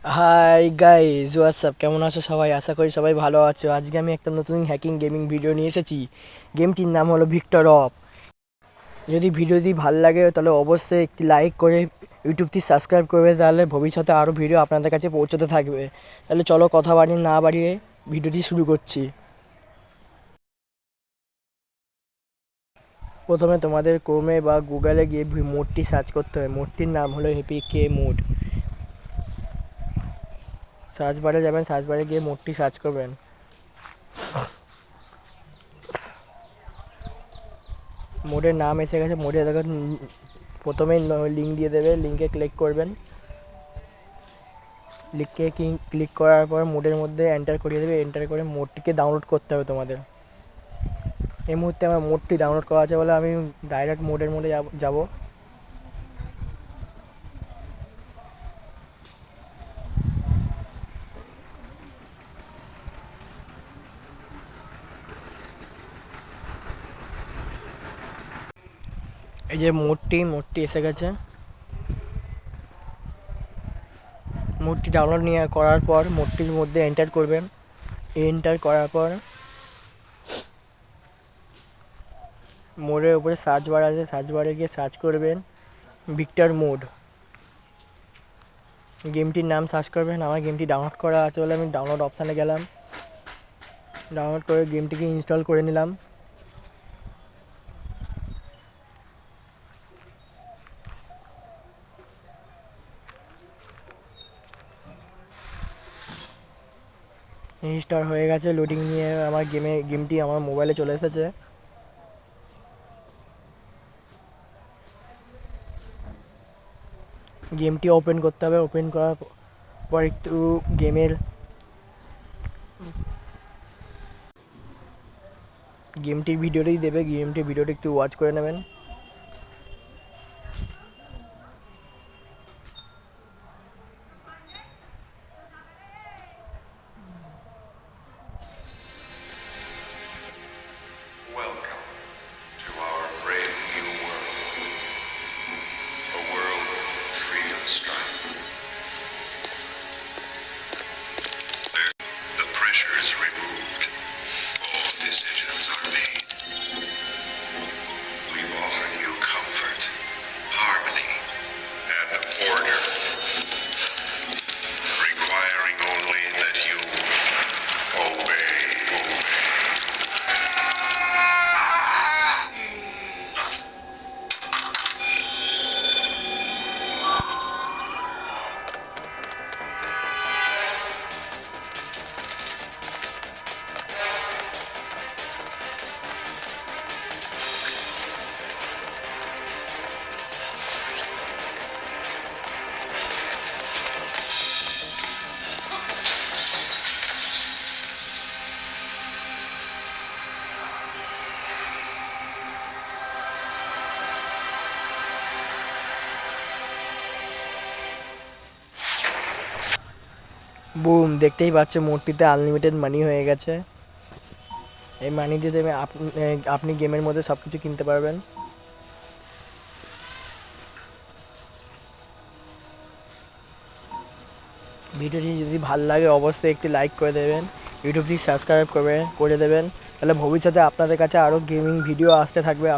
Hi guys, WhatsApp, কেমন আছো সবাই? আশা করি সবাই ভালো আছো। আজকে আমি একটা নতুন হ্যাকিং গেমিং ভিডিও নিয়ে এসেছি। গেমটির নাম হলো ভিক্টর অফ। যদি ভিডিওটি ভালো লাগে তাহলে অবশ্যই একটি লাইক করে ইউটিউবটি সাবস্ক্রাইব করবে, তাহলে ভবিষ্যতে আরও ভিডিও আপনাদের কাছে পৌঁছতে থাকবে। তাহলে চলো কথা না বাড়িয়ে ভিডিওটি শুরু করছি। প্রথমে তোমাদের ক্রোমে বা গুগলে গিয়ে মোডটি সার্চ করতে হবে। মোডটির নাম হলো হ্যাপি কে মোড। সার্চ বারে যাবেন, সার্চ বারে গিয়ে মোডটি সার্চ করবেন। মোডের নাম এসে গেছে। মোডে দেখো প্রথমেই লিঙ্ক দিয়ে দেবে, লিঙ্কে ক্লিক করবেন। লিঙ্কে ক্লিক করার পর মোডের মধ্যে এন্টার করিয়ে দেবে। এন্টার করে মোডটিকে ডাউনলোড করতে হবে তোমাদের। এই মুহূর্তে আমার মোডটি ডাউনলোড করা আছে বলে আমি ডাইরেক্ট মোডের মধ্যে যাব। এই যে মোডটি এসে গেছে। মোডটি ডাউনলোড করার পর মোডটির মধ্যে এন্টার করবেন। এন্টার করার পর মোডের উপরে সার্চ বার আছে, সার্চ বারে গিয়ে সার্চ করবেন ভিক্টর মোড। গেমটির নাম সার্চ করবেন। আমার গেমটি ডাউনলোড করা আছে বলে আমি ডাউনলোড অপশানে গেলাম। ডাউনলোড করে গেমটিকে ইনস্টল করে নিলাম। ইনস্টল হয়ে গেছে। লোডিং নিয়ে আমার গেমটি আমার মোবাইলে চলে এসেছে। গেমটি ওপেন করতে হবে। ওপেন করার পর একটু গেমটির ভিডিওটাই দেবে। গেমটির ভিডিওটা একটু ওয়াচ করে নেবেন। Welcome to our brave new world, a world free of strife. The pressure is removed. All decisions are made. We've offered you comfort, harmony, and order, requiring only that you obey. Broom, দেখতেই পাচ্ছে মোডটিতে unlimited মানি হয়ে গেছে। এই মানি দিয়ে দেবে আপনি গেমের মধ্যে সব কিছু কিনতে পারবেন। ভিডিওটি যদি ভালো লাগে অবশ্যই একটি লাইক করে দেবেন, ইউটিউবটি সাবস্ক্রাইব করে দেবেন। তাহলে ভবিষ্যতে আপনাদের কাছে আরও গেমিং ভিডিও আসতে থাকবে।